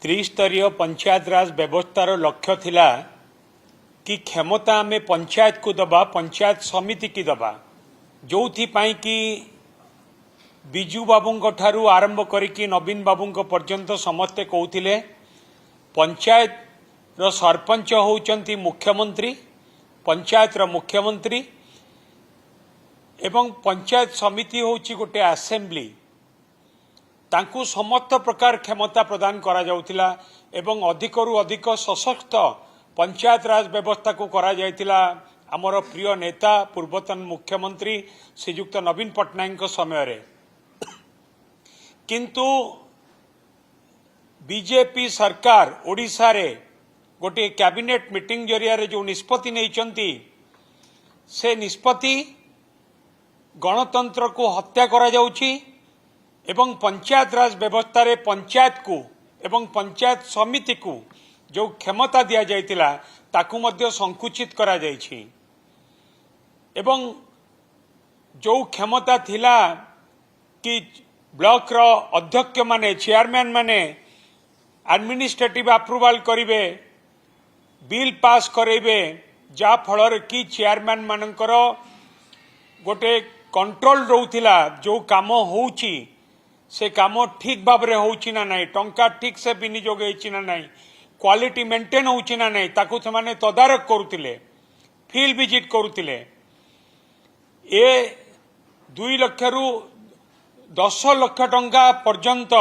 त्रिस्तरीय पंचायत राज व्यवस्थार लक्ष्य थिला कि क्षमता आम पंचायत को दबा पंचायत समिति की दबा जो कि विजु बाबू ठारू आरंभ करिकी नवीन बाबू पर्यंत समस्ते कहते पंचायत रो सरपंच होउचंती मुख्यमंत्री पंचायत रो मुख्यमंत्री एवं पंचायत समिति होउची गोटे असेंबली तांकु समस्त प्रकार क्षमता प्रदान करा जाउथिला एवं अधिकरु अधिक सशक्त पंचायत राज व्यवस्था को करा जायतिला आमर प्रिय नेता पूर्वतन मुख्यमंत्री श्रीयुक्त नवीन पट्टनायक समय रे किंतु बीजेपी सरकार ओडिशा रे गोटे कैबिनेट मीटिंग जरिया रे जो निष्पत्ति नैचंती से निष्पत्ति गणतंत्र को हत्या करा जाउची एवं पंचायत राज व्यवस्था रे पंचायत को एवं पंचायत समिति को जो क्षमता दिया जाइतिला ताकू मध्य संकुचित करा जाइछि एवं जो क्षमता थिला कि ब्लॉक रो अध्यक्ष माने चेयरमैन माने एडमिनिस्ट्रेटिव अप्रूवल करिवे बिल पास करेबे जा फलर कि चेयरमैन मानकर गोटे कंट्रोल रहउथिला जो काम होउची से काम ठीक भाव रे होउची ना नहीं टंका ठीक से विनियोग होइची ना नहीं क्वालिटी मेंटेन होउची ना नहीं ताकू से तदारक करुतिले फील्ड विजिट करुतिले ए 2 लाख रु 10 लाख टंका पर्यंत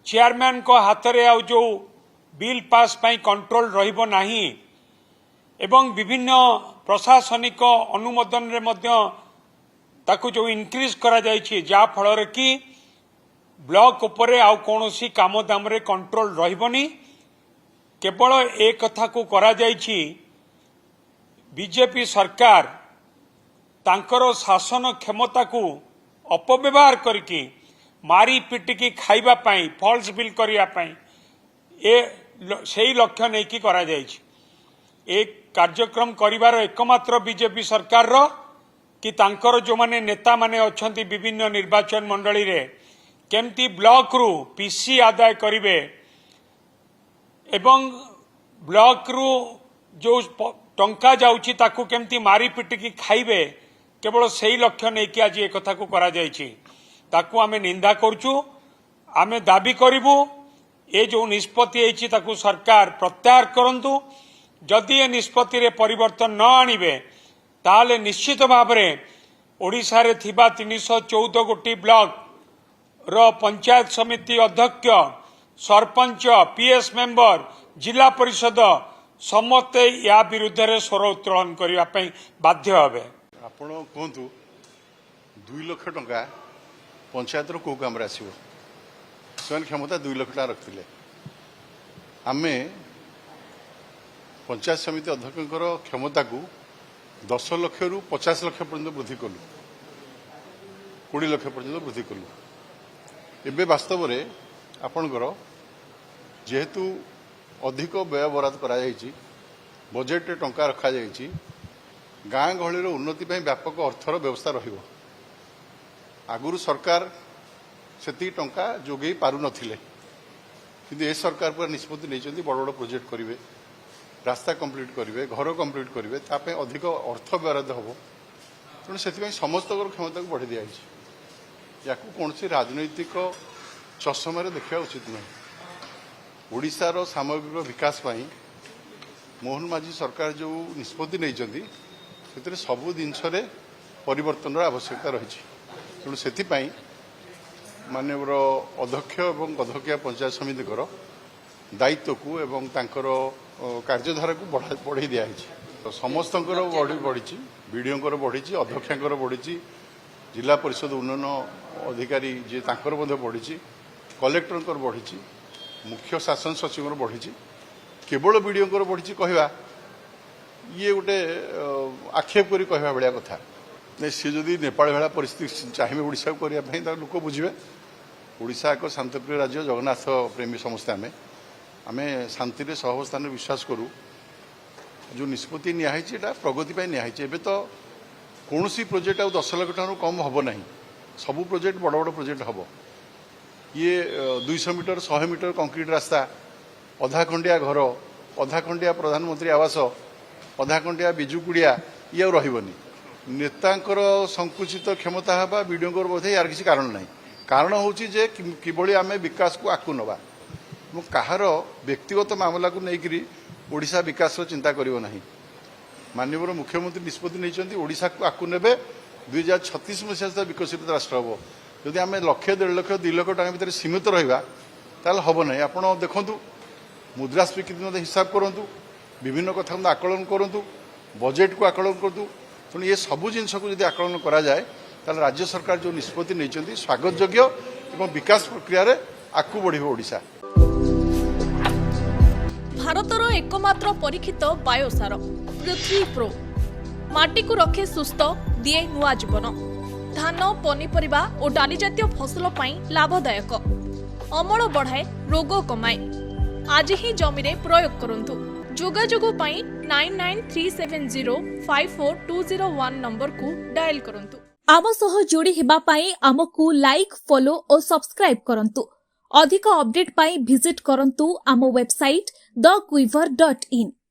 चेयरमैन को हाथ रे आ जो बिल पास पाई कंट्रोल रहिबो नाही एवं विभिन्न प्रशासनिक अनुमोदन रे मध्य ताकू जो इनक्रीज करा जाइछि जा फल कि ब्लॉक उपरे आउ कोनोसी काम दाम रे कंट्रोल रहिबोनी केवल ए कथा को करा जाइछि बीजेपी सरकार तांकर शासन क्षमता को अपव्यवहार करके मारी पिटिकी खाइबा पाई फॉल्स बिल करिया पाई ए सेही लक्ष्य नहीं कि करा जाइछि एक कार्यक्रम करिवार एकमात्र बीजेपी सरकार रो कि तांकर जो माने नेता माने अछंती विभिन्न निर्वाचन मंडली रे केमती ब्लॉक रु पीसी आदाय करिवे एवं ब्लॉक रु जो टंका जाउची ताकू केमती मारी पिटिकी खाइबे केवल सेही लक्ष्य नहीं कि आज ए कथा को करा जाइछि ताकू आमे निंदा करचु आमे दाबी करिवु ए जो निष्पत्ति एछि ताकू सरकार प्रत्याहार करंतु जदि ए निष्पत्ति रे परिवर्तन न आनिबे ताले निश्चित भाव में ओडिशा रे थिबा 314 गोटी ब्लॉक रो पंचायत समिति अध्यक्ष सरपंच पीएस मेंबर जिला परिषद समस्ते या विरुद्ध रे स्वर उत्तोलन करिवा पई बाध्य हेबे। आपण कहतु 2 लाख टंका पंचायत रो को काम रे आसीबो स्वयं क्षमता 2 लाख टका रखथिले आमे पंचायत समिति अध्यक्षकर क्षमता को 10 लाख रु 50 लाख पर्यंत वृद्धि कलु 20 लाख पर्यंत वृद्धि कलु एबे वास्तव में आपणकर जेहेतु अधिक व्यय बराद करा जायछि बजेट रे टंका रखा जायछि गाँ गहली रो उन्नति पई व्यापक अर्थर व्यवस्था रहिबो आगुरु सरकार सेती टंका जोगेई पारु नथिले किंतु ए सरकार पर निष्पत्ति नैचंती बड़ बड़ प्रोजेक्ट करिवे रास्ता कंप्लीट करेंगे घर कंप्लीट करेंगे तापे अधिक अर्थ बराद हम तेणु से समस्त क्षमता को बढ़ी दिखाई या कौन राजनैतिक चषम देखा उचित नहीं ओडिशार सामग्रिक विकास पाई मोहन माझी सरकार जो निष्पत्ति नहीं से सबू जिनस परिवर्तन आवश्यकता रही तेणु से माननीय अध्यक्ष और अध्यक्ष पंचायत समिति दायित्व को एवं तांकर कार्यधारा को बढ़ाई दिखाई तो समस्त बढ़ी विडीओ बढ़ी अध्यक्ष बढ़ी जिला परिषद उन्नयन अधिकारी जी बढ़ी कलेक्टर बढ़ी मुख्य शासन सचिव बढ़ी केवल विडीओ बढ़ी कहवा ये गोटे आक्षेप कर कहवा भाया कथा नहीं सी जदि नेपाल भाया परिस्थिति चाहिए ओडिशा को करने लोक बुझे ओडिशा एक शांतिप्रिय राज्य जगन्नाथ प्रेमी समस्ते आमे शांति रे सहवस्थान विश्वास करूँ जो निष्पत्ति नियाई प्रगति नियाई एबे तो कौन सी प्रोजेक्ट आ 10 लाख टका कम हम ना सबू प्रोजेक्ट बड़ बड़ प्रोजेक्ट हम ये 200 मीटर 100 मीटर कंक्रीट रास्ता अधा खंडिया घर अधा खंडिया प्रधानमंत्री आवास अधा खंडिया बिजु कुड़िया ये और रहिबनी नेतांकर संकुचित क्षमता हवा वीडियोंकर बोधे यार किसी कारण नहीं कारण होची जे किभଳି आमे विकास को आकु नबा कहार व्यक्तिगत मामला को लेकर ओडिशा विकास चिंता करिवो नहीं माननीय मुख्यमंत्री निष्पत्ति नहीं ओडिशा को आकु नेबे 2036 मसीहा विकसित राष्ट्र हम जदि आम 1,00,000 1.5 लाख 2 लाख टका भितर सीमित रहा ताल हम ना आप देखु मुद्रास्फीति हिसाब करूँ विभिन्न कथा आकलन करूँ बजेट को आकलन करूँ तेणु ये सबू जिन को जब आकलन करा जाए ताल राज्य सरकार जो निष्पत्ति नहीं स्वागत योग्य एवं विकास प्रक्रिया आगू बढ़ ओडिशा। भारतर एकमात्र परीक्षित बायोसार पृथ्वी प्रो माटी को रखे सुस्थ दिए नुआ जीवन धान पनीपरिबा और डाली जातीय फसल पाई लाभदायक अमल बढ़ाए रोग कमाए आज ही जमीरे प्रयोग करंतु जोगाजोग पाई 9937054201 नंबर को डायल करंतु। आम सह जोड़ी हेबा पाई आमको लाइक फॉलो और सब्सक्राइब करंतु अधिक अपडेट पाई विजिट करंतु आम वेबसाइट thequiver.in।